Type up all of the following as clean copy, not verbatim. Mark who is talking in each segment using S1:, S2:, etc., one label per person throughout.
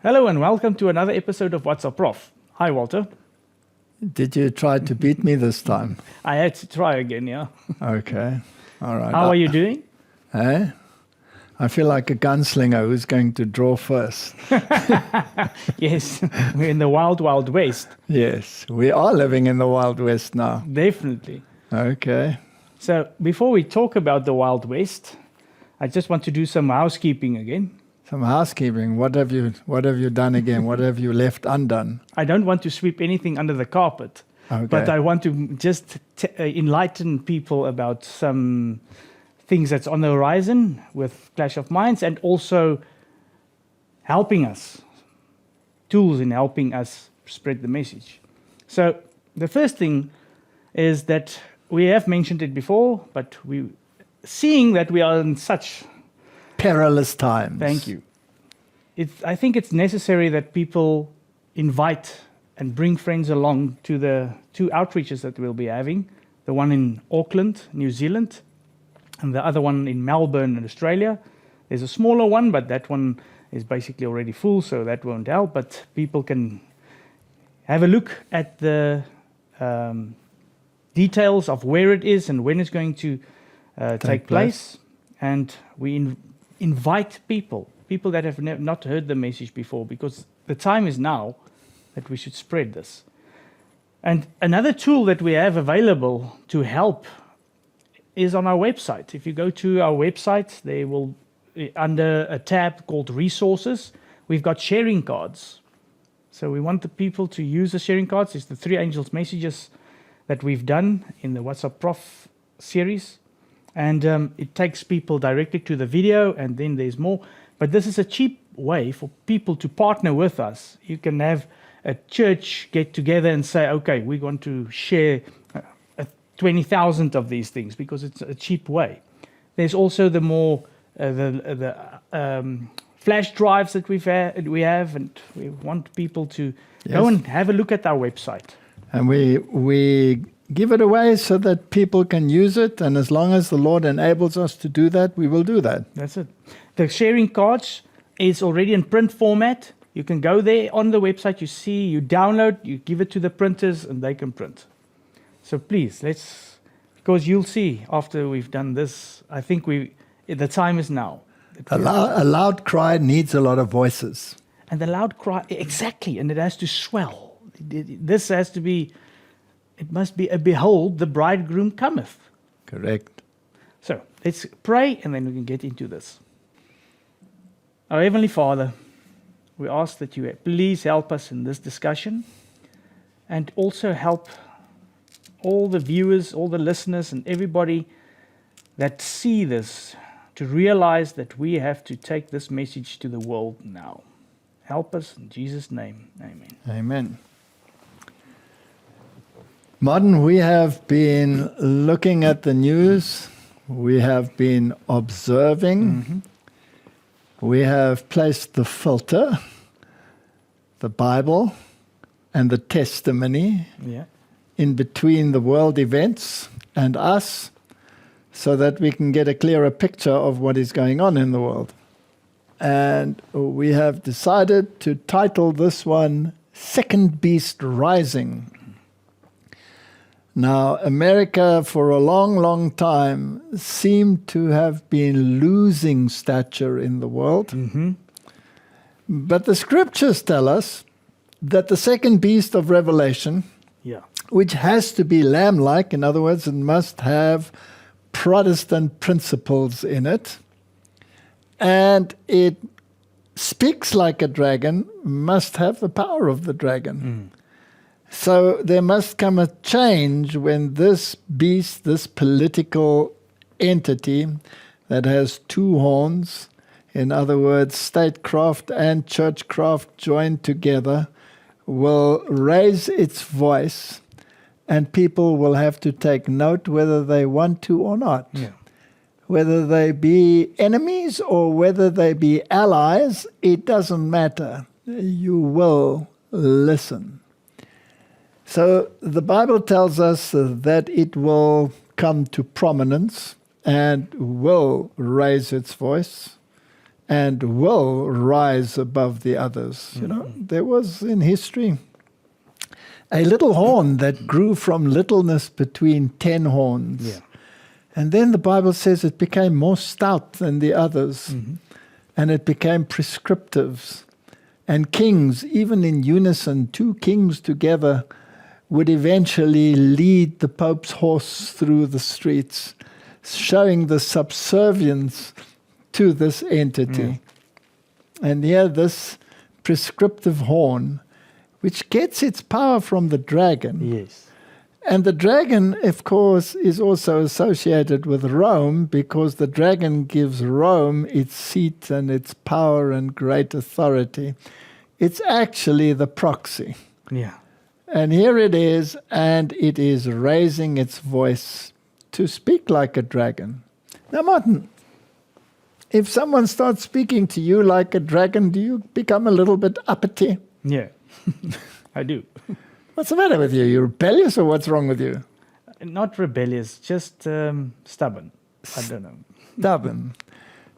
S1: Hello and welcome to another episode of What's Up Prof. Hi Walter.
S2: Did you try to beat me this time?
S1: I had to try again, yeah.
S2: Okay, all right.
S1: How are you doing?
S2: Eh? I feel like a gunslinger who's going to draw first.
S1: Yes, we're in the wild, wild west.
S2: Yes, we are living in the Wild West now.
S1: Definitely.
S2: Okay.
S1: So before we talk about the Wild West, I just want to do some housekeeping again.
S2: Some housekeeping. What have you done again? What have you left undone?
S1: I don't want to sweep anything under the carpet,
S2: Okay.
S1: but I want to just enlighten people about some things that's on the horizon with Clash of Minds, and also helping us, tools in helping us spread the message. So the first thing is that we have mentioned it before, but seeing that we are in such
S2: Perilous times.
S1: Thank you. I think it's necessary that people invite and bring friends along to the two outreaches that we'll be having, the one in Auckland, New Zealand, and the other one in Melbourne, in Australia. There's a smaller one, but that one is basically already full, so that won't help. But people can have a look at the details of where it is and when it's going to take place. And we invite people that have not heard the message before, because the time is now that we should spread this. And another tool that we have available to help is on our website. If you go to our website, they will, under a tab called Resources, we've got sharing cards. So we want the people to use the sharing cards. It's the 3 angels messages that we've done in the What's Up Prof series. And it takes people directly to the video, and then there's more. But this is a cheap way for people to partner with us. You can have a church get together and say, okay, we're going to share 20,000 of these things, because it's a cheap way. There's also the more flash drives that we have, and we want people to go and have a look at our website.
S2: And we give it away so that people can use it, and as long as the Lord enables us to do that, we will do that.
S1: That's it. The sharing cards is already in print format. You can go there on the website, you download, you give it to the printers, and they can print. So please, because you'll see after we've done this, I think the time is now.
S2: A loud cry needs a lot of voices.
S1: And the loud cry, exactly, and it has to swell. This has to be, it must be a behold, the bridegroom cometh.
S2: Correct.
S1: So let's pray, and then we can get into this. Our Heavenly Father, we ask that you please help us in this discussion, and also help all the viewers, all the listeners, and everybody that see this to realize that we have to take this message to the world now. Help us in Jesus' name. Amen.
S2: Amen. Martin, we have been looking at the news. We have been observing.
S1: Mm-hmm.
S2: We have placed the filter, the Bible, and the testimony in between the world events and us, so that we can get a clearer picture of what is going on in the world. And we have decided to title this one, Second Beast Rising. Now, America for a long, long time seemed to have been losing stature in the world.
S1: Mm-hmm.
S2: But the scriptures tell us that the second beast of Revelation, which has to be lamb-like, in other words, it must have Protestant principles in it, and it speaks like a dragon, must have the power of the dragon. So there must come a change when this beast, this political entity that has 2 horns, in other words, statecraft and churchcraft joined together, will raise its voice, and people will have to take note whether they want to or not. Whether they be enemies or whether they be allies, it doesn't matter. You will listen. So the Bible tells us that it will come to prominence and will raise its voice and will rise above the others. You know, there was in history a little horn that grew from littleness between 10 horns.
S1: Yeah.
S2: And then the Bible says it became more stout than the others, and it became prescriptives. And kings, even in unison, 2 kings together, would eventually lead the Pope's horse through the streets, showing the subservience to this entity. And here this prescriptive horn, which gets its power from the dragon.
S1: Yes.
S2: And the dragon, of course, is also associated with Rome, because the dragon gives Rome its seat and its power and great authority. It's actually the proxy.
S1: Yeah.
S2: And here it is, and it is raising its voice to speak like a dragon. Now, Martin, if someone starts speaking to you like a dragon, do you become a little bit uppity?
S1: Yeah. I do.
S2: What's the matter with you? You're rebellious, or what's wrong with you?
S1: Not rebellious, just stubborn. I don't know.
S2: Stubborn.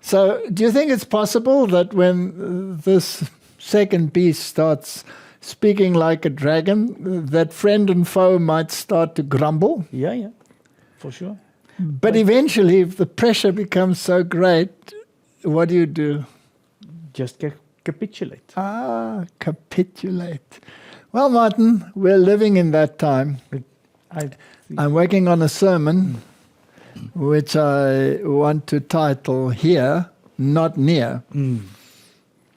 S2: So do you think it's possible that when this second beast starts speaking like a dragon, that friend and foe might start to grumble?
S1: Yeah, for sure.
S2: But eventually, if the pressure becomes so great, what do?
S1: Just capitulate.
S2: Capitulate. Well, Martin, we're living in that time. I'm working on a sermon which I want to title Here, Not Near.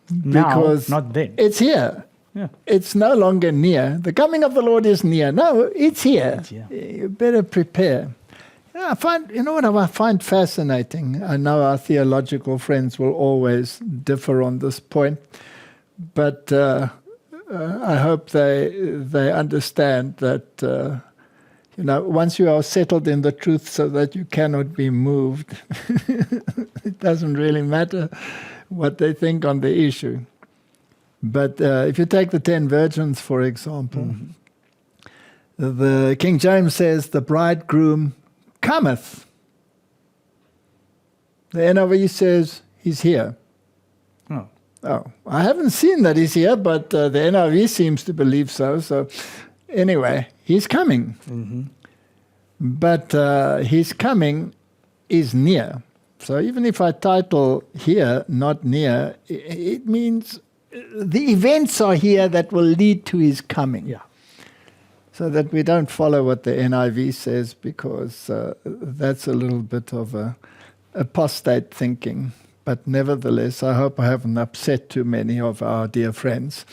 S2: Because
S1: now, not then.
S2: It's here.
S1: Yeah.
S2: It's no longer near. The coming of the Lord is near. No, it's here.
S1: It's here.
S2: You better prepare. You know what I find fascinating? I know our theological friends will always differ on this point, but I hope they understand that once you are settled in the truth so that you cannot be moved, it doesn't really matter what they think on the issue. But if you take the 10 virgins, for example, the King James says, the bridegroom cometh. The NIV says, he's here. Oh, I haven't seen that he's here, but the NIV seems to believe so. So anyway, he's coming. But his coming is near. So even if I title Here, Not Near, it means the events are here that will lead to his coming.
S1: Yeah.
S2: So that we don't follow what the NIV says, because that's a little bit of apostate thinking. But nevertheless, I hope I haven't upset too many of our dear friends.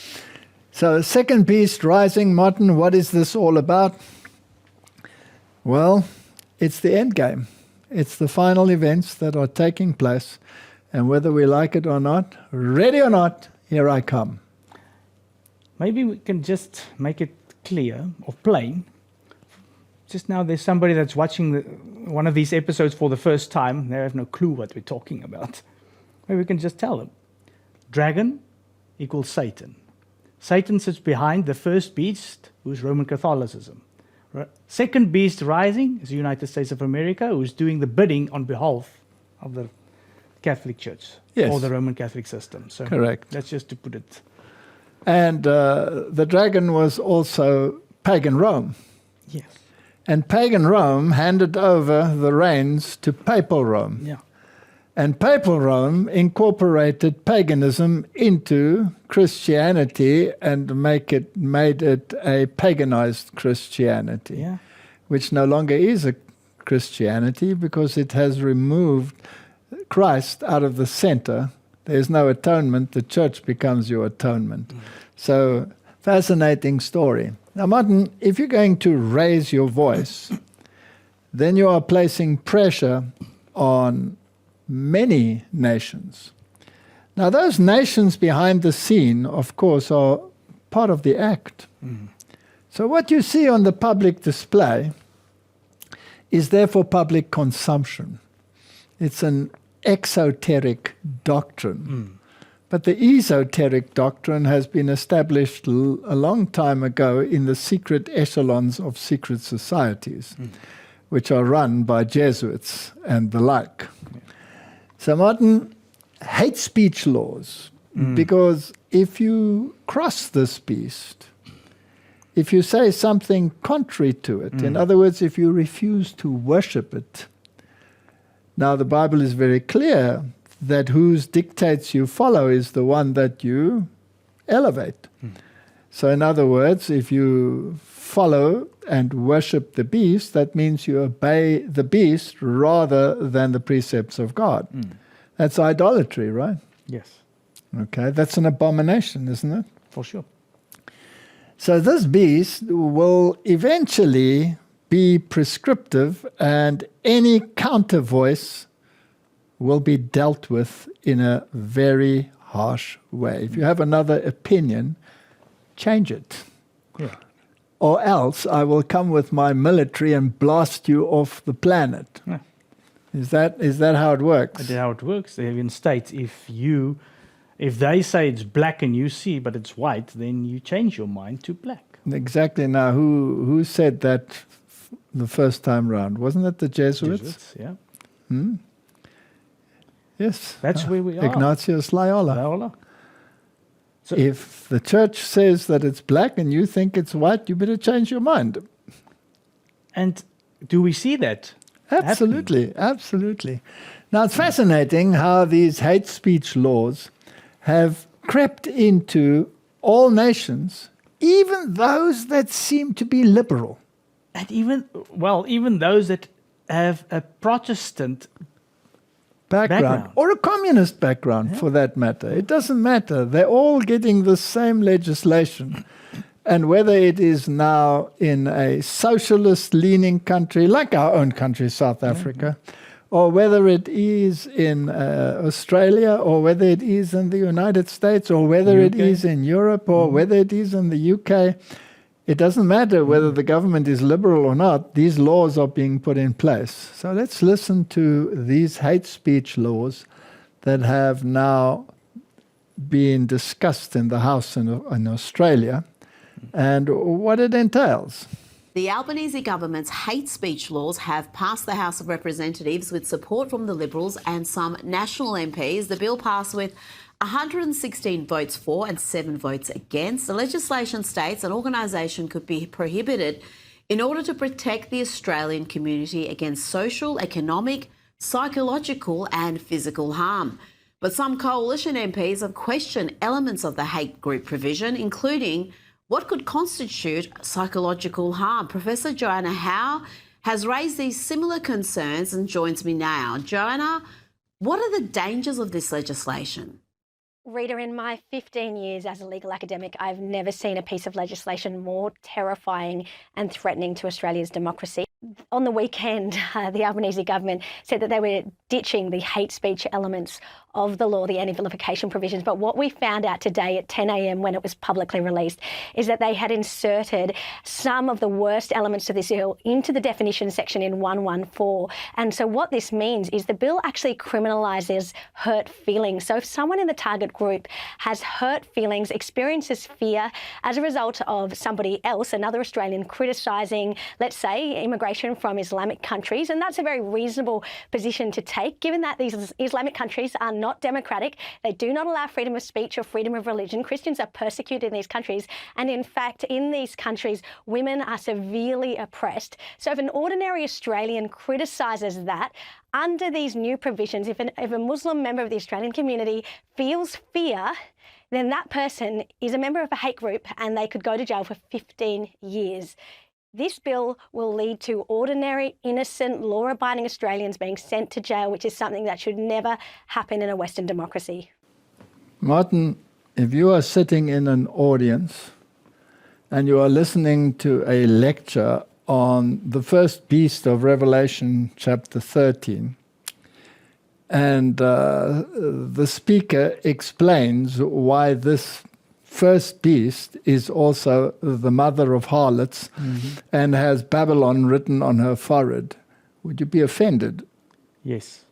S2: So, second beast rising, Martin, what is this all about? Well, it's the end game. It's the final events that are taking place. And whether we like it or not, ready or not, here I come.
S1: Maybe we can just make it clear or plain. Just now there's somebody that's watching one of these episodes for the first time. They have no clue what we're talking about. Maybe we can just tell them. Dragon equals Satan. Satan sits behind the first beast, who's Roman Catholicism. Second beast rising is the United States of America, who's doing the bidding on behalf of the Catholic Church, or the Roman Catholic system. So
S2: correct.
S1: That's just to put it.
S2: And the dragon was also pagan Rome.
S1: Yes.
S2: And pagan Rome handed over the reins to papal Rome.
S1: Yeah.
S2: And papal Rome incorporated paganism into Christianity and made it a paganized Christianity, which no longer is a Christianity because it has removed Christ out of the center. There's no atonement. The church becomes your atonement. So, fascinating story. Now, Martin, if you're going to raise your voice, then you are placing pressure on many nations. Now, those nations behind the scene, of course, are part of the act. So what you see on the public display is therefore public consumption. It's an exoteric doctrine. But the esoteric doctrine has been established a long time ago in the secret echelons of secret societies, which are run by Jesuits and the like. So, Martin, hate speech laws, because if you cross this beast, if you say something contrary to it, in other words, if you refuse to worship it, now the Bible is very clear that whose dictates you follow is the one that you elevate. So in other words, if you follow and worship the beast, that means you obey the beast rather than the precepts of God. That's idolatry, right?
S1: Yes.
S2: Okay, that's an abomination, isn't it?
S1: For sure.
S2: So this beast will eventually be prescriptive, and any counter voice will be dealt with in a very harsh way. If you have another opinion, change it.
S1: Yeah.
S2: Or else I will come with my military and blast you off the planet.
S1: Yeah.
S2: Is that how it works?
S1: That's how it works. They even state if they say it's black and you see but it's white, then you change your mind to black.
S2: Exactly. Now, who said that the first time round? Wasn't it the Jesuits?
S1: Yeah.
S2: Yes.
S1: That's where we are.
S2: Ignatius Loyola.
S1: Loyola. So
S2: If the church says that it's black and you think it's white, you better change your mind.
S1: and do we see that?
S2: Absolutely, absolutely. Now, it's fascinating how these hate speech laws have crept into all nations, even those that seem to be liberal.
S1: And even those that have a Protestant
S2: Background. Or a communist background, for that matter. It doesn't matter. They're all getting the same legislation. And whether it is now in a socialist-leaning country, like our own country, South Africa, or whether it is in Australia, or whether it is in the United States, or whether it is in Europe, or whether it is in the UK, it doesn't matter whether the government is liberal or not. These laws are being put in place. So let's listen to these hate speech laws that have now been discussed in the House in Australia and what it entails.
S3: The Albanese government's hate speech laws have passed the House of Representatives with support from the Liberals and some national MPs. The bill passed with 116 votes for and 7 votes against. The legislation states an organisation could be prohibited in order to protect the Australian community against social, economic, psychological and physical harm. But some coalition MPs have questioned elements of the hate group provision, including what could constitute psychological harm. Professor Joanna Howe has raised these similar concerns and joins me now. Joanna, what are the dangers of this legislation?
S4: Rita, in my 15 years as a legal academic, I've never seen a piece of legislation more terrifying and threatening to Australia's democracy. On the weekend, the Albanese government said that they were ditching the hate speech elements of the law, the anti-vilification provisions. But what we found out today at 10 a.m. when it was publicly released is that they had inserted some of the worst elements of this bill into the definition section in 114. And so what this means is the bill actually criminalises hurt feelings. So if someone in the target group has hurt feelings, experiences fear as a result of somebody else, another Australian, criticising, let's say, immigration from Islamic countries, and that's a very reasonable position to take, given that these Islamic countries are not democratic. They do not allow freedom of speech or freedom of religion. Christians are persecuted in these countries. And in fact, in these countries, women are severely oppressed. So if an ordinary Australian criticises that, under these new provisions, if a Muslim member of the Australian community feels fear, then that person is a member of a hate group and they could go to jail for 15 years. This bill will lead to ordinary, innocent, law-abiding Australians being sent to jail, which is something that should never happen in a Western democracy.
S2: Martin, if you are sitting in an audience and you are listening to a lecture on the first beast of Revelation chapter 13, and the speaker explains why this first beast is also the mother of harlots and has Babylon written on her forehead, would you be offended?
S1: Yes.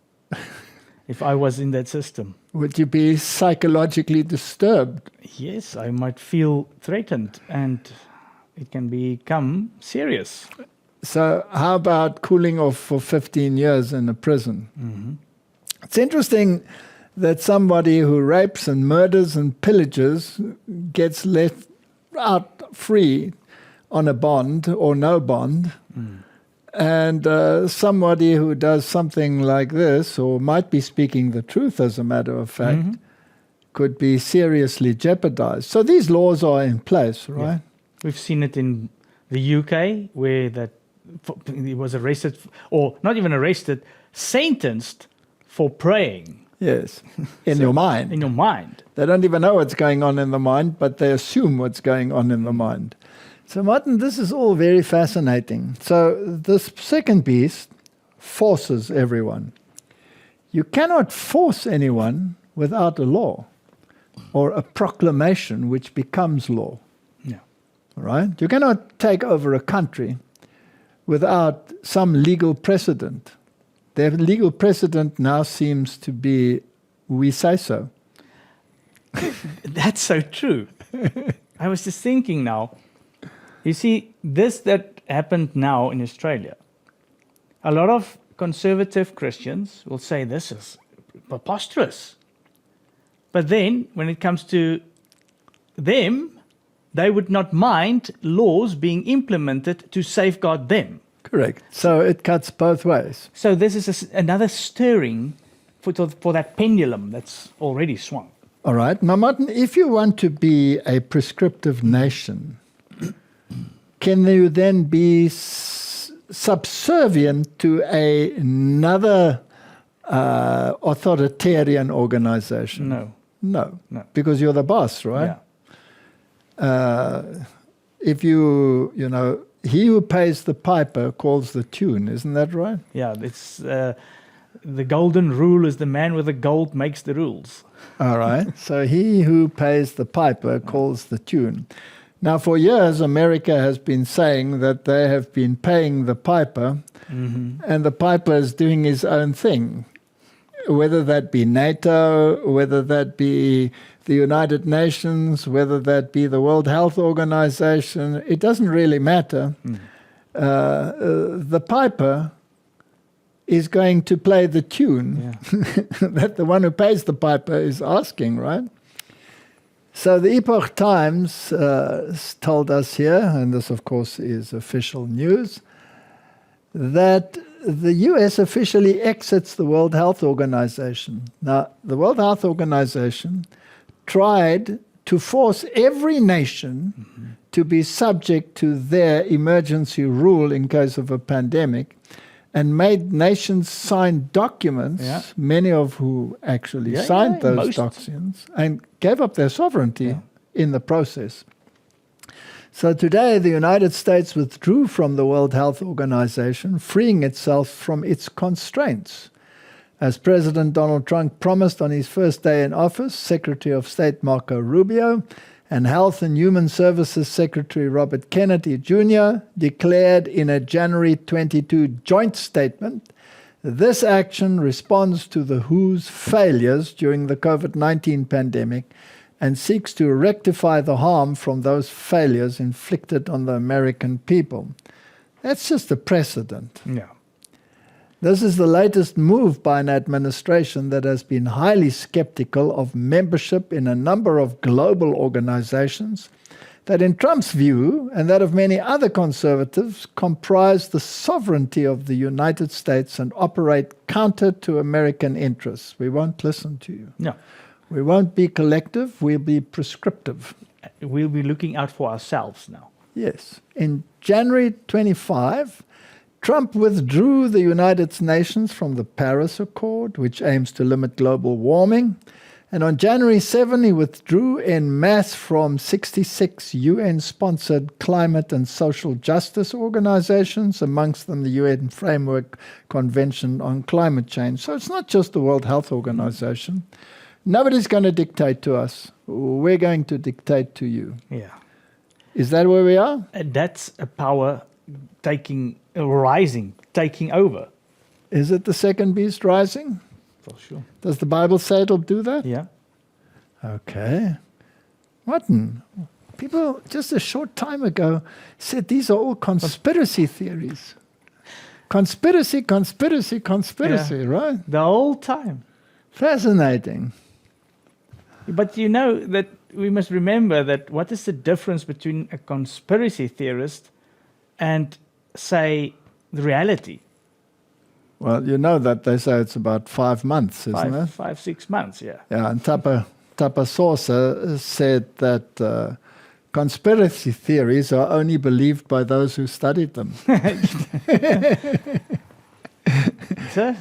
S1: If I was in that system.
S2: Would you be psychologically disturbed?
S1: Yes, I might feel threatened and it can become serious.
S2: So how about cooling off for 15 years in a prison? It's interesting that somebody who rapes and murders and pillages gets let out free on a bond or no bond. And somebody who does something like this, or might be speaking the truth as a matter of fact, could be seriously jeopardized. So these laws are in place, right?
S1: Yeah. We've seen it in the UK where he was arrested, or not even arrested, sentenced for praying.
S2: Yes, in your mind.
S1: In your mind.
S2: They don't even know what's going on in the mind, but they assume what's going on in the mind. So, Martin, this is all very fascinating. So, this second beast forces everyone. You cannot force anyone without a law or a proclamation which becomes law.
S1: Yeah.
S2: Right? You cannot take over a country without some legal precedent. The legal precedent now seems to be, we say so.
S1: That's so true. I was just thinking now, you see, this that happened now in Australia, a lot of conservative Christians will say this is preposterous. But then, when it comes to them, they would not mind laws being implemented to safeguard them.
S2: Correct. So it cuts both ways.
S1: So this is another stirring for that pendulum that's already swung.
S2: All right. Now, Martin, if you want to be a prescriptive nation, can you then be subservient to another authoritarian organization?
S1: No.
S2: No. Because you're the boss, right?
S1: Yeah.
S2: If you know, he who pays the piper calls the tune, isn't that right?
S1: Yeah, it's the golden rule is the man with the gold makes the rules.
S2: All right. So he who pays the piper calls the tune. Now, for years, America has been saying that they have been paying the piper, and the piper is doing his own thing, whether that be NATO, whether that be the United Nations, whether that be the World Health Organization. It doesn't really matter. The piper is going to play the tune that the one who pays the piper is asking, right? So the Epoch Times told us here, and this of course is official news, that the US officially exits the World Health Organization. Now, the World Health Organization tried to force every nation to be subject to their emergency rule in case of a pandemic, and made nations sign documents, many of who actually signed those documents, and gave up their sovereignty in the process. So today, the United States withdrew from the World Health Organization, freeing itself from its constraints. As President Donald Trump promised on his first day in office, Secretary of State Marco Rubio and Health and Human Services Secretary Robert Kennedy Jr. declared in a January 22 joint statement, this action responds to the WHO's failures during the COVID-19 pandemic and seeks to rectify the harm from those failures inflicted on the American people. That's just a precedent.
S1: Yeah.
S2: This is the latest move by an administration that has been highly skeptical of membership in a number of global organizations that, in Trump's view, and that of many other conservatives, comprise the sovereignty of the United States and operate counter to American interests. We won't listen to you.
S1: No.
S2: We won't be collective, we'll be prescriptive.
S1: We'll be looking out for ourselves now.
S2: Yes. In January 25, Trump withdrew the United Nations from the Paris Accord, which aims to limit global warming. And on January 7, he withdrew en masse from 66 UN-sponsored climate and social justice organizations, amongst them the UN Framework Convention on Climate Change. So it's not just the World Health Organization. Nobody's going to dictate to us. We're going to dictate to you.
S1: Yeah.
S2: Is that where we are?
S1: That's a power rising, taking over.
S2: Is it the second beast rising?
S1: For sure.
S2: Does the Bible say it'll do that?
S1: Yeah.
S2: Okay. Martin, people just a short time ago said these are all conspiracy Conspiracy, right?
S1: The whole time.
S2: Fascinating.
S1: But you know that we must remember that what is the difference between a conspiracy theorist and, say, the reality?
S2: Well, you know that they say it's about 5 months, isn't it?
S1: 6 months, yeah.
S2: Yeah, and Tapa Sosa said that conspiracy theories are only believed by those who studied them.
S1: So,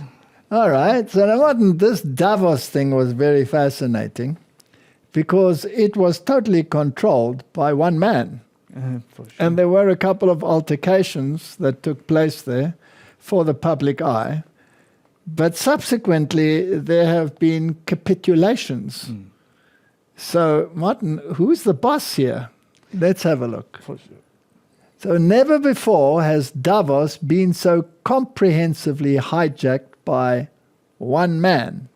S2: all right, so now this Davos thing was very fascinating because it was totally controlled by one man.
S1: for sure.
S2: And there were a couple of altercations that took place there for the public eye. But subsequently, there have been capitulations. So, Martin, who's the boss here? Let's have a look.
S1: For sure.
S2: So, never before has Davos been so comprehensively hijacked by one man.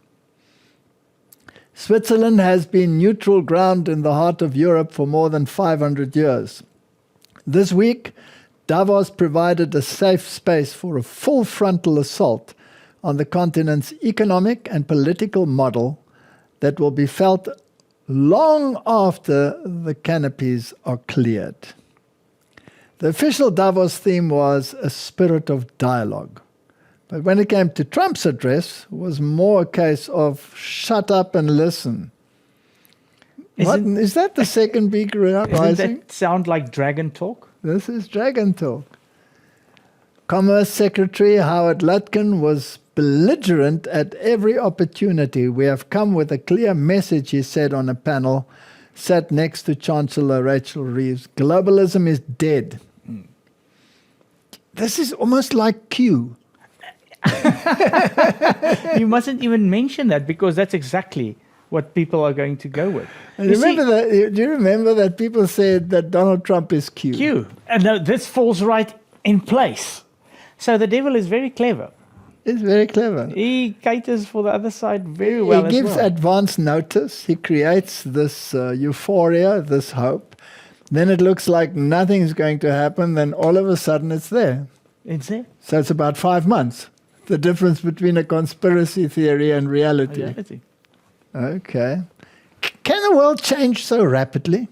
S2: Switzerland has been neutral ground in the heart of Europe for more than 500 years. This week, Davos provided a safe space for a full frontal assault on the continent's economic and political model that will be felt long after the canopies are cleared. The official Davos theme was a spirit of dialogue. But when it came to Trump's address, it was more a case of shut up and listen. Is that the second big rising?
S1: Doesn't that sound like dragon talk?
S2: This is dragon talk. Commerce Secretary Howard Lutkin was belligerent at every opportunity. We have come with a clear message, he said on a panel, sat next to Chancellor Rachel Reeves. Globalism is dead. This is almost like Q.
S1: You mustn't even mention that because that's exactly what people are going to go with.
S2: Do you remember that people said that Donald Trump is Q?
S1: Q. And no, this falls right in place. So the devil is very clever.
S2: It's very clever.
S1: He caters for the other side very well.
S2: He gives advance notice. He creates this euphoria, this hope. Then it looks like nothing's going to happen. Then all of a sudden it's there.
S1: It's there.
S2: So it's about 5 months. The difference between a conspiracy theory and reality. Okay. Can the world change so rapidly?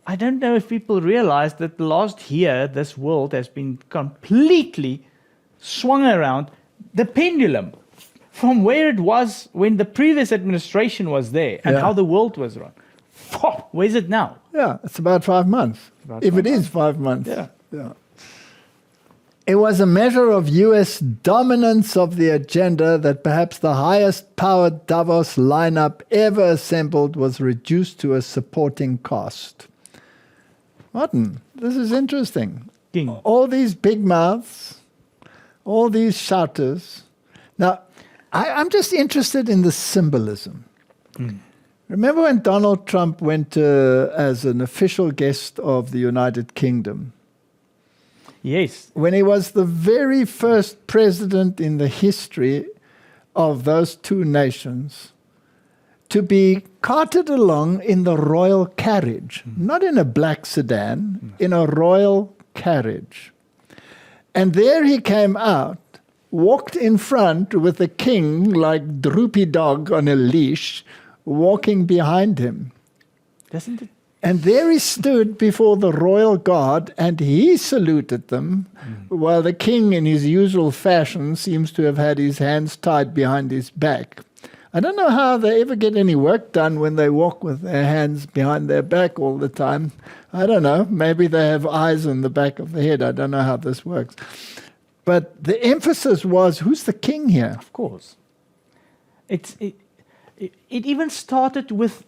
S1: I don't know if people realize that the last year, this world has been completely swung around. The pendulum from where it was when the previous administration was there and how the world was run. Where's it now?
S2: Yeah, it's about 5 months. If it is 5 months. Yeah. It was a measure of US dominance of the agenda that perhaps the highest powered Davos lineup ever assembled was reduced to a supporting cast. Martin, this is interesting.
S1: King.
S2: All these big mouths, all these shouters. Now, I'm just interested in the symbolism. Remember when Donald Trump went as an official guest of the United Kingdom?
S1: Yes.
S2: When he was the very first president in the history of those two nations to be carted along in the royal carriage, not in a black sedan, in a royal carriage. And there he came out, walked in front with the king like droopy dog on a leash, walking behind him.
S1: Doesn't it?
S2: And there he stood before the royal guard, and he saluted them, while the king, in his usual fashion, seems to have had his hands tied behind his back. I don't know how they ever get any work done when they walk with their hands behind their back all the time. I don't know. Maybe they have eyes on the back of the head. I don't know how this works. But the emphasis was, who's the king here?
S1: Of course. It even started with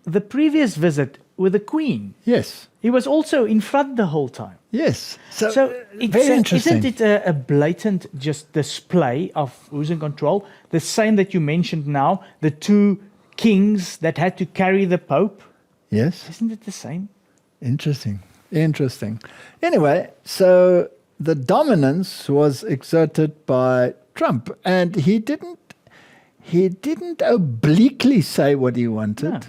S1: the previous visit with the Queen.
S2: Yes.
S1: He was also in front the whole time.
S2: Yes.
S1: So it's
S2: very interesting.
S1: Isn't it a blatant just display of who's in control? The same that you mentioned now, the two kings that had to carry the Pope.
S2: Yes.
S1: Isn't it the same?
S2: Interesting. Anyway, so the dominance was exerted by Trump, and he didn't obliquely say what he wanted.
S1: No.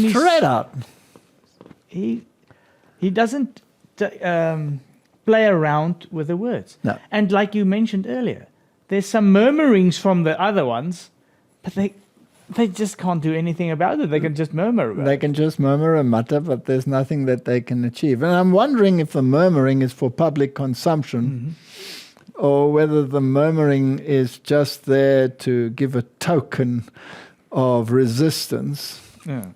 S2: Straight out.
S1: He doesn't play around with the words.
S2: No.
S1: And like you mentioned earlier, there's some murmurings from the other ones But they just can't do anything about it. They can just murmur about
S2: They
S1: it.
S2: can just murmur and mutter, but there's nothing that they can achieve. And I'm wondering if the murmuring is for public consumption or whether the murmuring is just there to give a token of resistance.
S1: Yeah.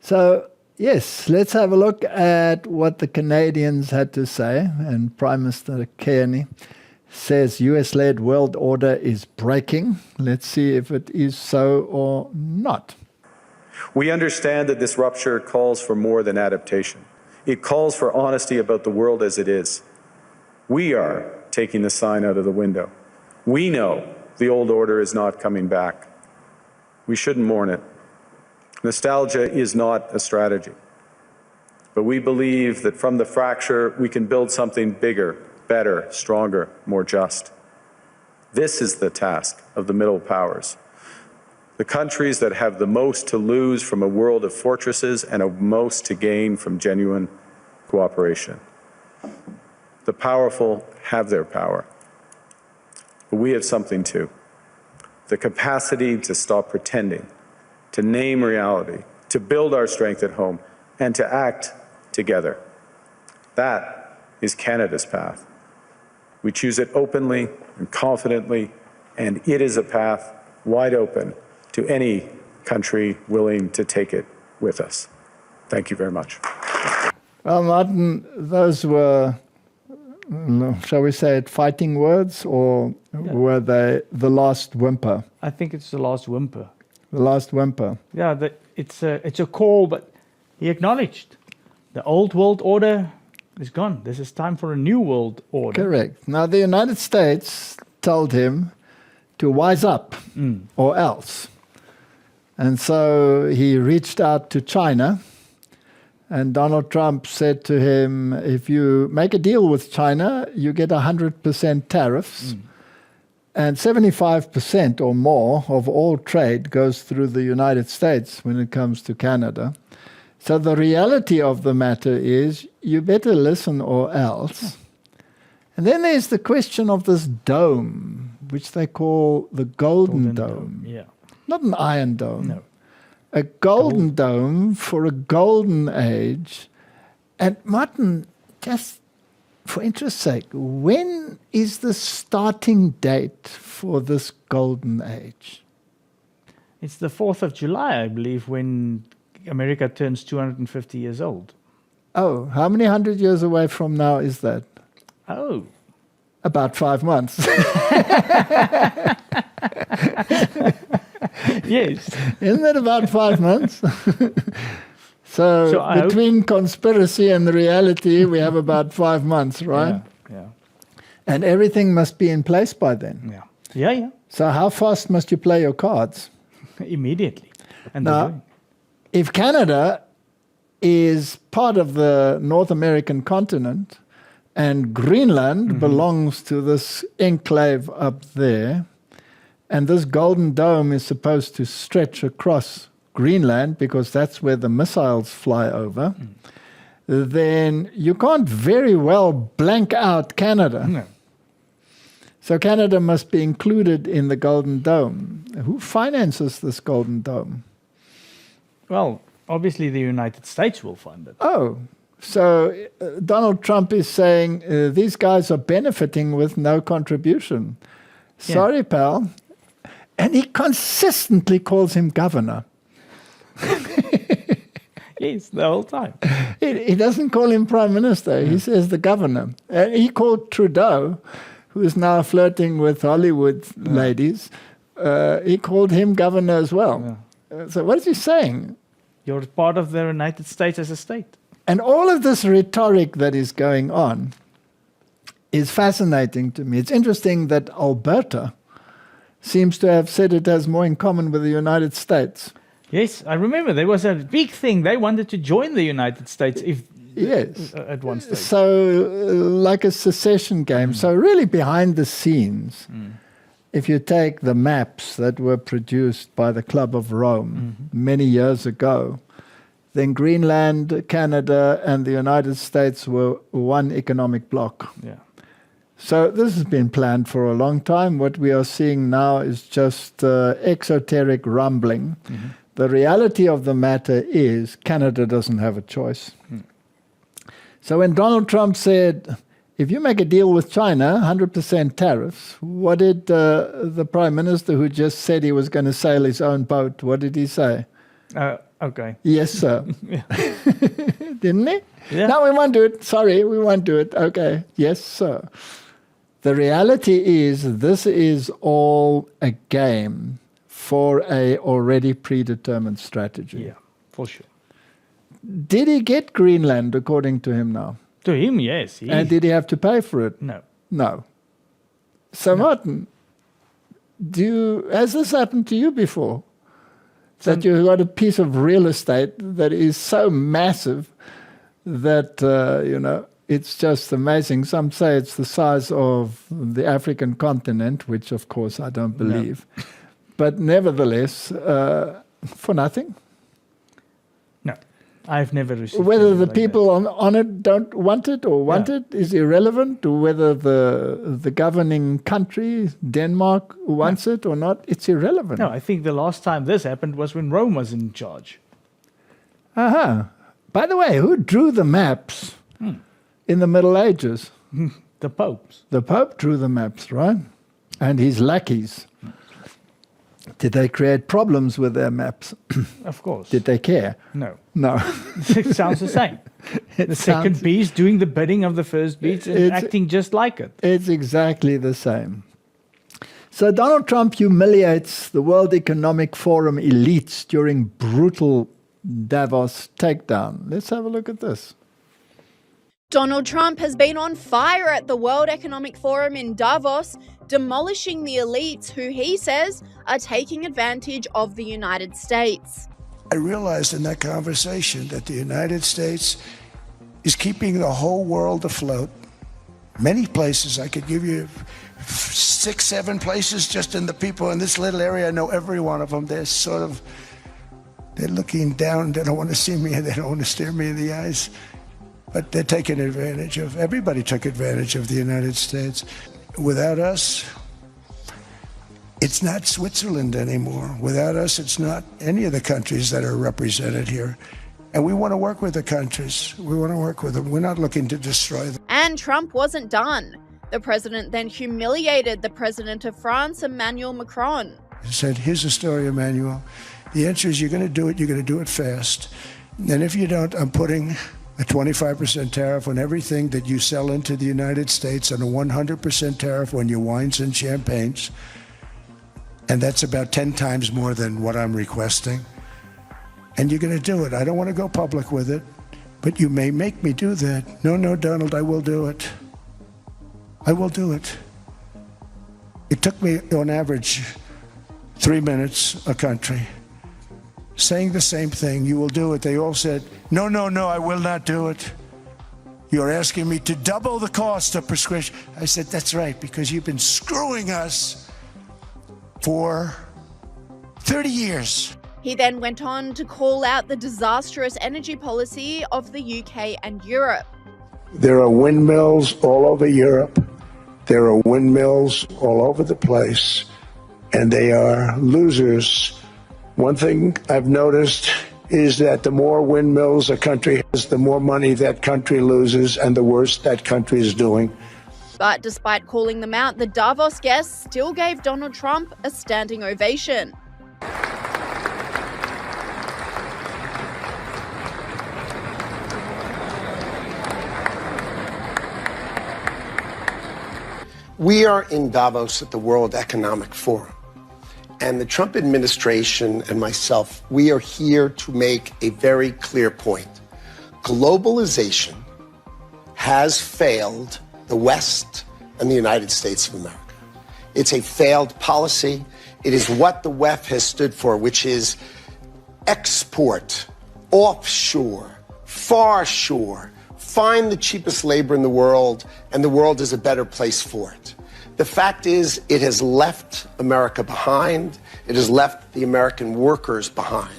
S2: So, yes, let's have a look at what the Canadians had to say. And Prime Minister Kearney says US-led world order is breaking. Let's see if it is so or not.
S5: We understand that this rupture calls for more than adaptation. It calls for honesty about the world as it is. We are taking the sign out of the window. We know the old order is not coming back. We shouldn't mourn it. Nostalgia is not a strategy. But we believe that from the fracture, we can build something bigger, better, stronger, more just. This is the task of the middle powers. The countries that have the most to lose from a world of fortresses and a most to gain from genuine cooperation. The powerful have their power. But we have something too. The capacity to stop pretending, to name reality, to build our strength at home, and to act together. That is Canada's path. We choose it openly and confidently, and it is a path wide open to any country willing to take it with us. Thank you very much.
S2: Well, Martin, those were, shall we say it, fighting words, or were they the last whimper?
S1: I think it's the last whimper.
S2: The last whimper.
S1: Yeah, it's a call, but he acknowledged the old world order is gone. This is time for a new world order.
S2: Correct. Now, the United States told him to wise up or else. And so he reached out to China, and Donald Trump said to him, if you make a deal with China, you get 100% tariffs, and 75% or more of all trade goes through the United States when it comes to Canada. So the reality of the matter is you better listen or else. And then there's the question of this dome, which they call the Golden Dome.
S1: Yeah.
S2: Not an iron dome.
S1: No.
S2: A golden dome for a golden age. And Martin, just for interest's sake, when is the starting date for this golden age?
S1: It's the 4th of July, I believe, when America turns 250 years old.
S2: Oh, how many hundred years away from now is that?
S1: Oh.
S2: About 5 months.
S1: Yes.
S2: Isn't that about 5 months? So between conspiracy and reality, we have about 5 months, right?
S1: Yeah.
S2: And everything must be in place by then.
S1: Yeah. Yeah.
S2: So how fast must you play your cards?
S1: Immediately. And
S2: now, if Canada is part of the North American continent and Greenland belongs to this enclave up there, and this golden dome is supposed to stretch across Greenland because that's where the missiles fly over, then you can't very well blank out Canada.
S1: No.
S2: So Canada must be included in the Golden Dome. Who finances this Golden Dome?
S1: Well, obviously the United States will fund it.
S2: Oh, so Donald Trump is saying these guys are benefiting with no contribution. Sorry, pal. And he consistently calls him governor.
S1: Yes, the whole time.
S2: He doesn't call him prime minister. He says the governor. And he called Trudeau, who is now flirting with Hollywood ladies, he called him governor as well. So what is he saying?
S1: You're part of the United States as a state.
S2: And all of this rhetoric that is going on is fascinating to me. It's interesting that Alberta seems to have said it has more in common with the United States.
S1: Yes, I remember there was a big thing. They wanted to join the United States
S2: Yes.
S1: At one stage.
S2: So like a secession game. So really behind the scenes, if you take the maps that were produced by the Club of Rome many years ago, then Greenland, Canada, and the United States were one economic bloc.
S1: Yeah.
S2: So this has been planned for a long time. What we are seeing now is just exoteric rumbling. Mm-hmm. The reality of the matter is Canada doesn't have a choice. Mm. So when Donald Trump said, if you make a deal with China, 100% tariffs, what did the Prime Minister who just said he was going to sail his own boat, what did he say?
S1: Okay.
S2: Yes, sir. Didn't he?
S1: Yeah.
S2: No, we won't do it. Sorry, we won't do it. Okay. Yes, sir. The reality is this is all a game for a already predetermined strategy.
S1: Yeah, for sure.
S2: Did he get Greenland, according to him now?
S1: To him, yes.
S2: And did he have to pay for it?
S1: No.
S2: No. So, Martin, has this happened to you before? That you've got a piece of real estate that is so massive that, it's just amazing. Some say it's the size of the African continent, which, of course, I don't believe. No. But nevertheless, for nothing.
S1: No, I've never received it.
S2: Whether the people on it don't want it or want it is irrelevant, or whether the governing country, Denmark, wants it or not, it's irrelevant.
S1: No, I think the last time this happened was when Rome was in charge.
S2: By the way, who drew the maps in the Middle Ages?
S1: The popes.
S2: The Pope drew the maps, right? And his lackeys. Did they create problems with their maps?
S1: Of course.
S2: Did they care?
S1: No.
S2: No.
S1: It sounds the same. The second beast doing the bidding of the first beast and acting just like it.
S2: It's exactly the same. So Donald Trump humiliates the World Economic Forum elites during brutal Davos takedown. Let's have a look at this.
S6: Donald Trump has been on fire at the World Economic Forum in Davos, demolishing the elites who he says are taking advantage of the United States.
S7: I realized in that conversation that the United States is keeping the whole world afloat. Many places, I could give you 6, 7 places just in the people in this little area. I know every one of them. They're looking down. They don't want to see me and they don't want to stare me in the eyes. But they're taking advantage of, everybody took advantage of the United States. Without us, it's not Switzerland anymore. Without us, it's not any of the countries that are represented here. And we want to work with the countries. We want to work with them. We're not looking to destroy them.
S6: And Trump wasn't done. The president then humiliated the president of France, Emmanuel Macron.
S7: He said, here's the story, Emmanuel. The answer is you're going to do it fast. And if you don't, I'm putting a 25% tariff on everything that you sell into the United States and a 100% tariff on your wines and champagnes. And that's about 10 times more than what I'm requesting. And you're going to do it. I don't want to go public with it, but you may make me do that. No, Donald, I will do it. I will do it. It took me, on average, 3 minutes a country saying the same thing. You will do it. They all said, no, I will not do it. You're asking me to double the cost of prescription. I said, that's right, because you've been screwing us for 30 years.
S6: He then went on to call out the disastrous energy policy of the UK and Europe.
S7: There are windmills all over Europe. There are windmills all over the place, and they are losers. One thing I've noticed is that the more windmills a country has, the more money that country loses and the worse that country is doing.
S6: But despite calling them out, the Davos guests still gave Donald Trump a standing ovation.
S8: We are in Davos at the World Economic Forum. And the Trump administration and myself, we are here to make a very clear point. Globalization has failed the West and the United States of America. It's a failed policy. It is what the WEF has stood for, which is export, offshore, far shore, find the cheapest labor in the world, and the world is a better place for it. The fact is, it has left America behind. It has left the American workers behind.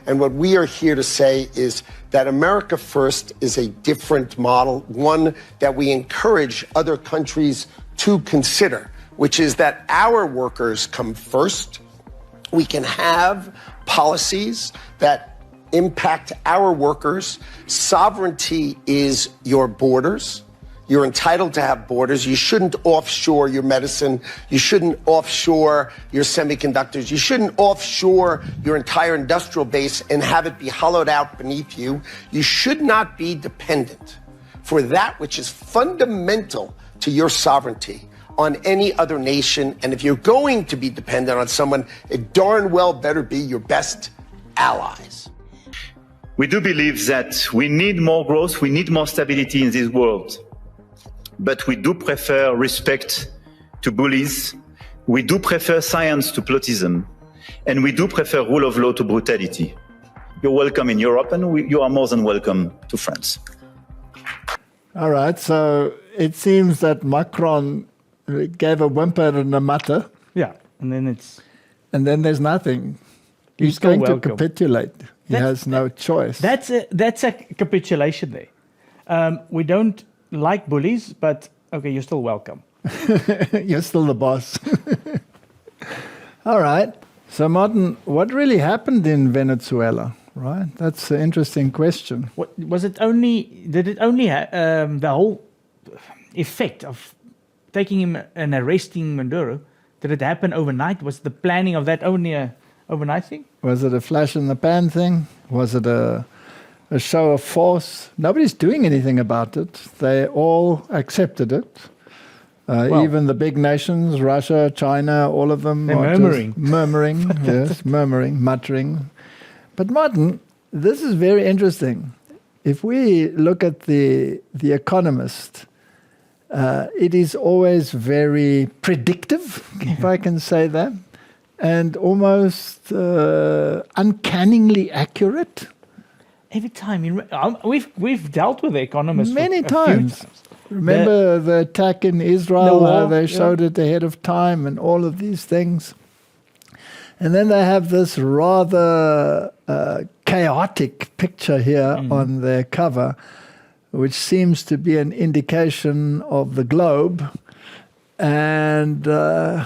S8: And what we are here to say is that America First is a different model, one that we encourage other countries to consider, which is that our workers come first. We can have policies that impact our workers. Sovereignty is your borders. You're entitled to have borders. You shouldn't offshore your medicine. You shouldn't offshore your semiconductors. You shouldn't offshore your entire industrial base and have it be hollowed out beneath you. You should not be dependent for that which is fundamental to your sovereignty on any other nation. And if you're going to be dependent on someone, it darn well better be your best allies.
S9: We do believe that we need more growth, we need more stability in this world. But we do prefer respect to bullies, we do prefer science to plotism, and we do prefer rule of law to brutality. You're welcome in Europe, and you are more than welcome to France.
S2: All right, so it seems that Macron gave a whimper and a mutter.
S1: Yeah, and
S2: then there's nothing. He's going to capitulate. He has no choice.
S1: That's a capitulation there. We don't like bullies, but okay, you're still welcome.
S2: You're still the boss. All right. So, Martin, what really happened in Venezuela? Right, that's an interesting question.
S1: What was it? Did it only the whole effect of taking him and arresting Maduro? Did it happen overnight? Was the planning of that only a overnight thing?
S2: Was it a flash in the pan thing? Was it a show of force? Nobody's doing anything about it. They all accepted it. Even the big nations, Russia, China, all of them.
S1: They're murmuring.
S2: Murmuring, yes, murmuring, muttering. But Martin, this is very interesting. If we look at the Economist, it is always very predictive, if I can say that, and almost uncannily accurate.
S1: Every time we've dealt with the Economist
S2: many times. Remember the attack in Israel, how they showed it ahead of time and all of these things. And then they have this rather chaotic picture here on their cover, which seems to be an indication of the globe and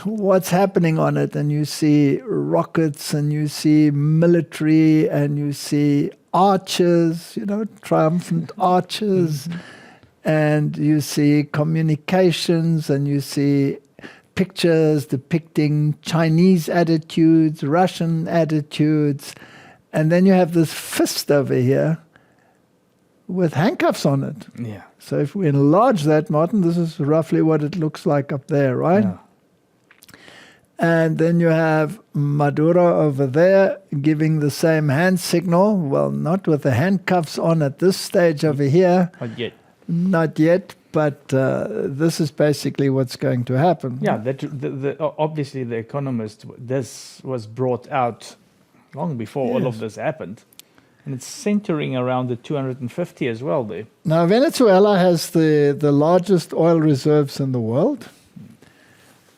S2: what's happening on it. And you see rockets and you see military and you see archers, triumphant archers. And you see communications and you see pictures depicting Chinese attitudes, Russian attitudes. And then you have this fist over here with handcuffs on it.
S1: Yeah.
S2: So if we enlarge that, Martin, this is roughly what it looks like up there, right?
S1: Yeah.
S2: And then you have Maduro over there giving the same hand signal. Well, not with the handcuffs on at this stage over here.
S1: Not yet.
S2: Not yet, but this is basically what's going to happen.
S1: Yeah, obviously the Economist, this was brought out long before all of this happened. And it's centering around the 250 as well there.
S2: Now, Venezuela has the largest oil reserves in the world.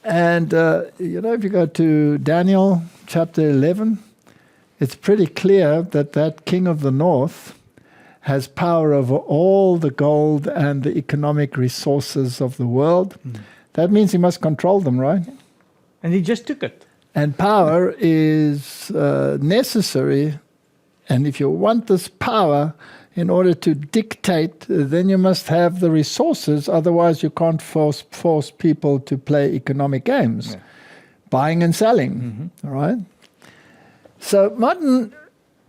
S2: And, if you go to Daniel chapter 11, it's pretty clear that king of the north has power over all the gold and the economic resources of the world. That means he must control them, right?
S1: And he just took it.
S2: And power is necessary. And if you want this power in order to dictate, then you must have the resources. Otherwise, you can't force people to play economic games, buying and selling, all right? So, Martin,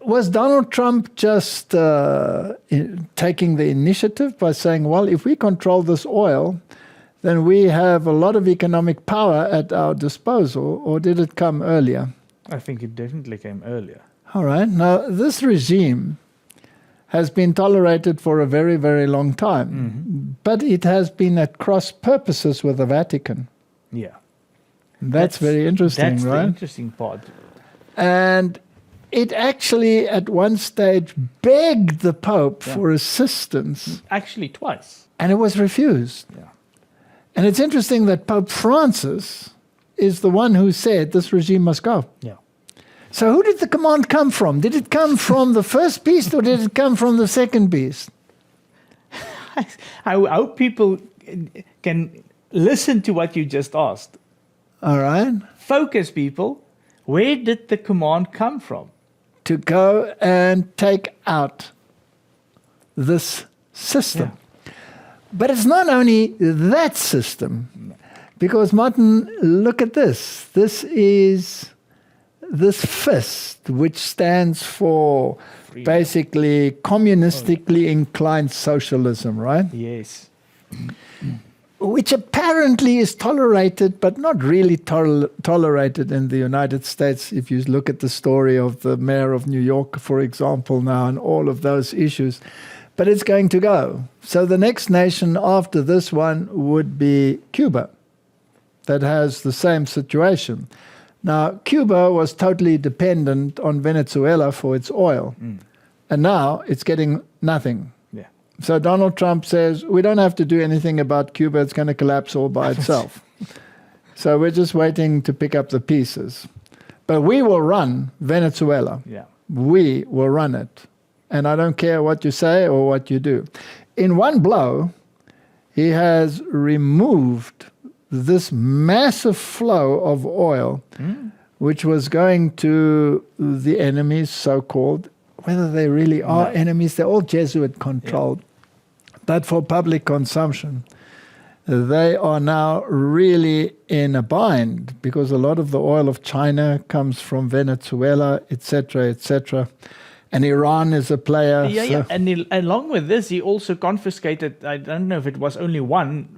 S2: was Donald Trump just taking the initiative by saying, well, if we control this oil, then we have a lot of economic power at our disposal, or did it come earlier?
S1: I think it definitely came earlier.
S2: All right. Now, this regime has been tolerated for a very, very long time, but it has been at cross purposes with the Vatican.
S1: Yeah.
S2: That's very interesting, right?
S1: That's the interesting part.
S2: And it actually, at one stage, begged the Pope for assistance.
S1: Actually, twice.
S2: And it was refused.
S1: Yeah.
S2: And it's interesting that Pope Francis is the one who said this regime must go.
S1: Yeah.
S2: So who did the command come from? Did it come from the first beast or did it come from the second beast?
S1: I hope people can listen to what you just asked.
S2: All right.
S1: Focus, people. Where did the command come from?
S2: To go and take out this system.
S1: Yeah.
S2: But it's not only that system. Because, Martin, look at this. This is this fist, which stands for basically communistically inclined socialism, right?
S1: Yes.
S2: Which apparently is tolerated, but not really tolerated in the United States. If you look at the story of the mayor of New York, for example, now, and all of those issues. But it's going to go. So the next nation after this one would be Cuba, that has the same situation. Now, Cuba was totally dependent on Venezuela for its oil. And now it's getting nothing.
S1: Yeah.
S2: So Donald Trump says, we don't have to do anything about Cuba. It's going to collapse all by itself. So we're just waiting to pick up the pieces. But we will run Venezuela.
S1: Yeah.
S2: We will run it. And I don't care what you say or what you do. In one blow, he has removed this massive flow of oil, which was going to the enemies, so-called, whether they really are enemies, they're all Jesuit-controlled, but for public consumption. They are now really in a bind because a lot of the oil of China comes from Venezuela, etc., etc., and Iran is a player.
S1: Yeah. And along with this, he also confiscated, I don't know if it was only one,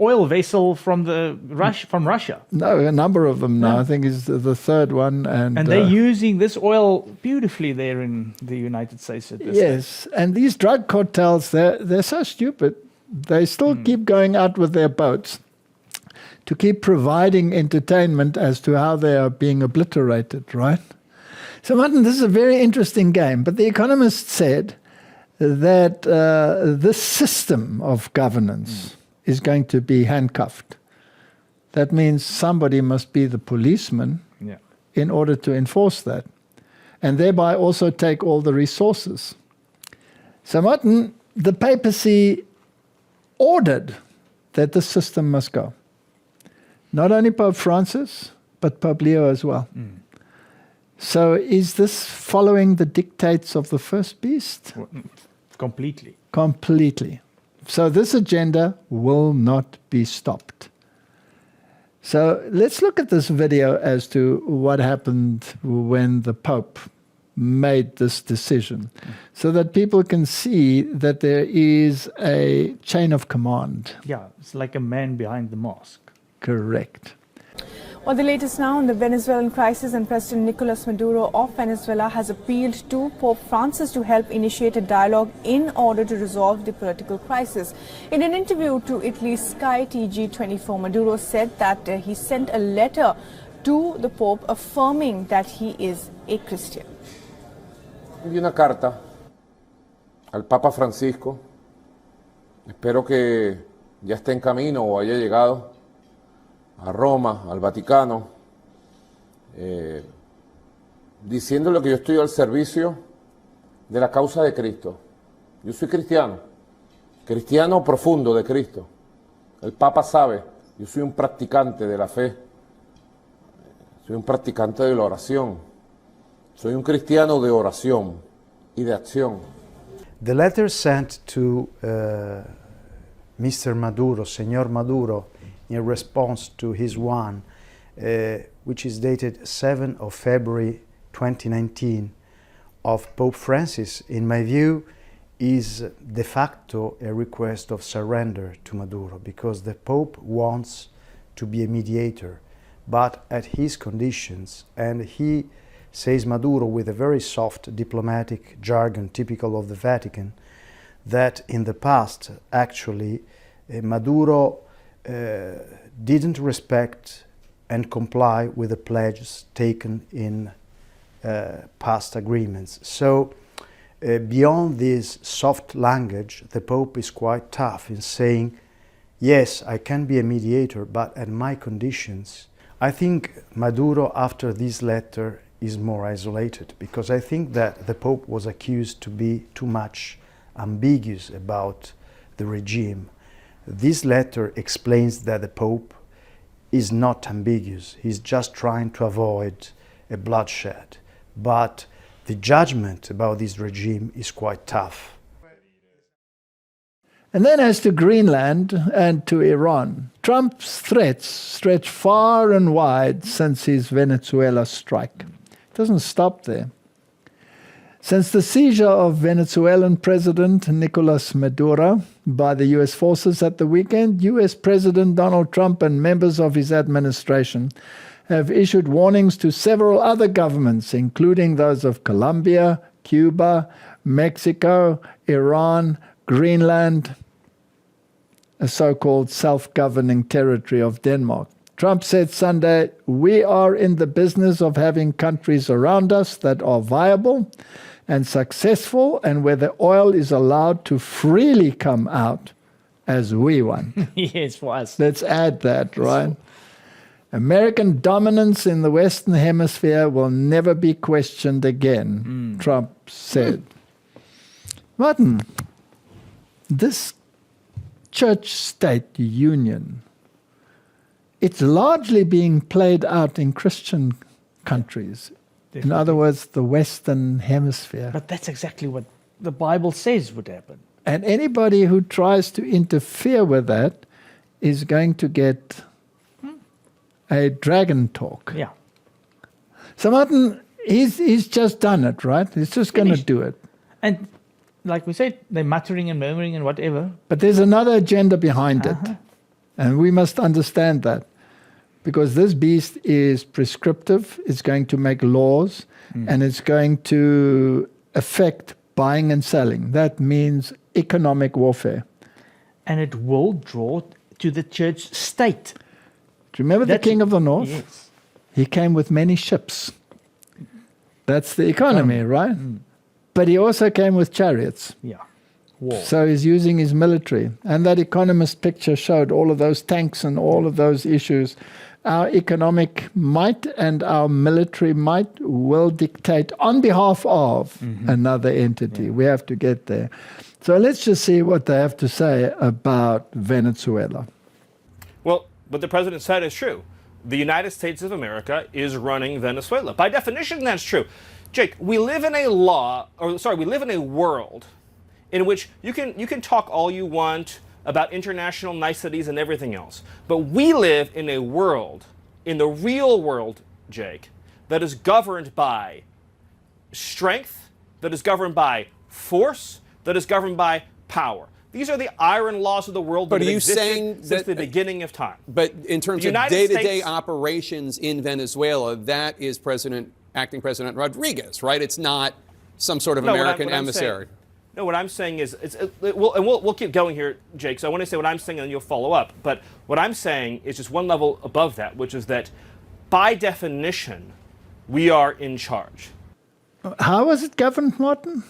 S1: oil vessel from Russia.
S2: No, a number of them now. I think is the third one. And
S1: they're using this oil beautifully there in the United States at this
S2: Yes, and these drug cartels, they're so stupid. They still keep going out with their boats to keep providing entertainment as to how they are being obliterated, right? So, Martin, this is a very interesting game. But The Economist said that this system of governance is going to be handcuffed. That means somebody must be the policeman in order to enforce that, and thereby also take all the resources. So, Martin, the papacy ordered that the system must go. Not only Pope Francis, but Pope Leo as well. So is this following the dictates of the first beast?
S1: Completely.
S2: Completely. So this agenda will not be stopped. So let's look at this video as to what happened when the Pope made this decision, so that people can see that there is a chain of command.
S1: Yeah, it's like a man behind the mask.
S2: Correct.
S10: Well, the latest now on the Venezuelan crisis, and President Nicolas Maduro of Venezuela has appealed to Pope Francis to help initiate a dialogue in order to resolve the political crisis. In an interview to Italy's Sky TG24, Maduro said that he sent a letter to the Pope affirming that he is a Christian.
S11: Envié una carta al Papa Francisco. Espero que ya esté en camino o haya llegado a Roma, al Vaticano, diciéndole que yo estoy al servicio de la causa de Cristo. Yo soy cristiano, cristiano profundo de Cristo. El Papa sabe, yo soy un practicante de la fe, soy un practicante de la oración, soy un cristiano de oración y de acción.
S12: The letter sent to Mr. Maduro, Señor Maduro, in response to his one, which is dated 7th of February 2019, of Pope Francis, in my view, is de facto a request of surrender to Maduro, because the Pope wants to be a mediator, but at his conditions, and he says, Maduro, with a very soft diplomatic jargon typical of the Vatican, that in the past, actually, Maduro didn't respect and comply with the pledges taken in past agreements. So beyond this soft language, the Pope is quite tough in saying, yes, I can be a mediator, but at my conditions. I think Maduro, after this letter, is more isolated, because I think that the Pope was accused to be too much ambiguous about the regime. This letter explains that the Pope is not ambiguous. He's just trying to avoid a bloodshed. But the judgment about this regime is quite tough.
S2: And then as to Greenland and to Iran, Trump's threats stretch far and wide since his Venezuela strike. It doesn't stop there. Since the seizure of Venezuelan President Nicolas Maduro by the US forces at the weekend, US President Donald Trump and members of his administration have issued warnings to several other governments, including those of Colombia, Cuba, Mexico, Iran, Greenland, a so-called self-governing territory of Denmark. Trump said Sunday, "We are in the business of having countries around us that are viable and successful, and where the oil is allowed to freely come out as we want."
S1: Yes, for us.
S2: Let's add that, right? American dominance in the Western Hemisphere will never be questioned again, Trump said. Martin, this church-state union, it's largely being played out in Christian countries.
S1: Definitely.
S2: In other words, the Western Hemisphere.
S1: But that's exactly what the Bible says would happen.
S2: And anybody who tries to interfere with that is going to get a dragon talk.
S1: Yeah.
S2: So Martin, he's just done it, right? He's just going to do it.
S1: And like we said, they're muttering and murmuring and whatever.
S2: But there's another agenda behind it. And we must understand that. Because this beast is prescriptive, it's going to make laws, and it's going to affect buying and selling. That means economic warfare.
S1: And it will draw to the church state.
S2: Do you remember the King of the North?
S1: Yes.
S2: He came with many ships. That's the economy, right? But he also came with chariots.
S1: Yeah. War.
S2: So he's using his military. And that Economist picture showed all of those tanks and all of those issues. Our economic might and our military might will dictate on behalf of another entity.
S1: Yeah.
S2: We have to get there. So let's just see what they have to say about Venezuela.
S13: Well, what the president said is true. The United States of America is running Venezuela. By definition, that's true. Jake, we live in a world in which you can talk all you want about international niceties and everything else. But we live in a world, in the real world, Jake, that is governed by strength, that is governed by force, that is governed by power. These are the iron laws of the world that have existed since the beginning of time.
S14: But in terms of day-to-day operations in Venezuela, that is acting President Rodriguez, right? It's not some sort of American emissary.
S13: No, what I'm saying is, we'll keep going here, Jake. So I want to say what I'm saying, and you'll follow up. But what I'm saying is just one level above that, which is that, by definition, we are in charge.
S2: How was it governed, Martin?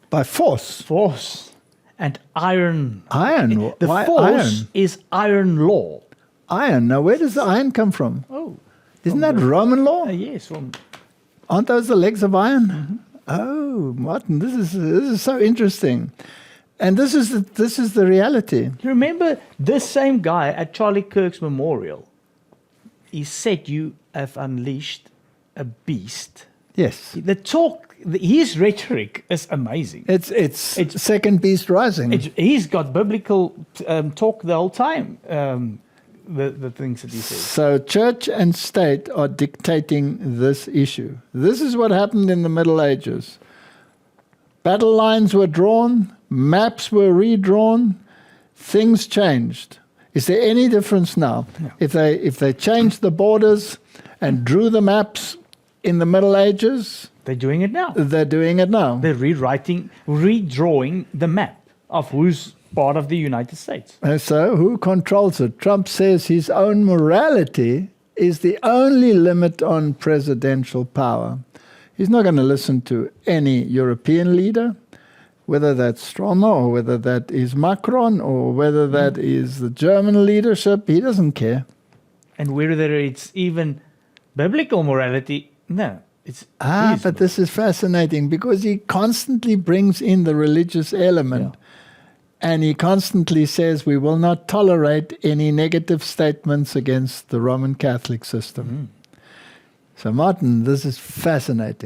S2: By force.
S1: Force. And iron.
S2: Iron?
S1: The
S2: Why
S1: force
S2: iron?
S1: is iron law.
S2: Iron? Now, where does the iron come from?
S1: Oh.
S2: Isn't that Roman law?
S1: Yes.
S2: Aren't those the legs of iron? Oh, Martin, this is so interesting. And this is the reality.
S1: You remember this same guy at Charlie Kirk's memorial? He said, "You have unleashed a beast."
S2: Yes.
S1: The talk, his rhetoric is amazing.
S2: It's second beast rising.
S1: He's got biblical talk the whole time. The things that he says.
S2: So church and state are dictating this issue. This is what happened in the Middle Ages. Battle lines were drawn, maps were redrawn, things changed. Is there any difference now?
S1: No.
S2: If they changed the borders and drew the maps in the Middle Ages,
S1: they're doing it now.
S2: They're doing it now.
S1: They're redrawing the map of who's part of the United States.
S2: And so who controls it? Trump says his own morality is the only limit on presidential power. He's not going to listen to any European leader, whether that's Stromer or whether that is Macron or whether that is the German leadership. He doesn't care.
S1: And whether it's even biblical morality, no.
S2: But this is fascinating because he constantly brings in the religious element.
S1: Yeah.
S2: And he constantly says we will not tolerate any negative statements against the Roman Catholic system. So, Martin, this is fascinating.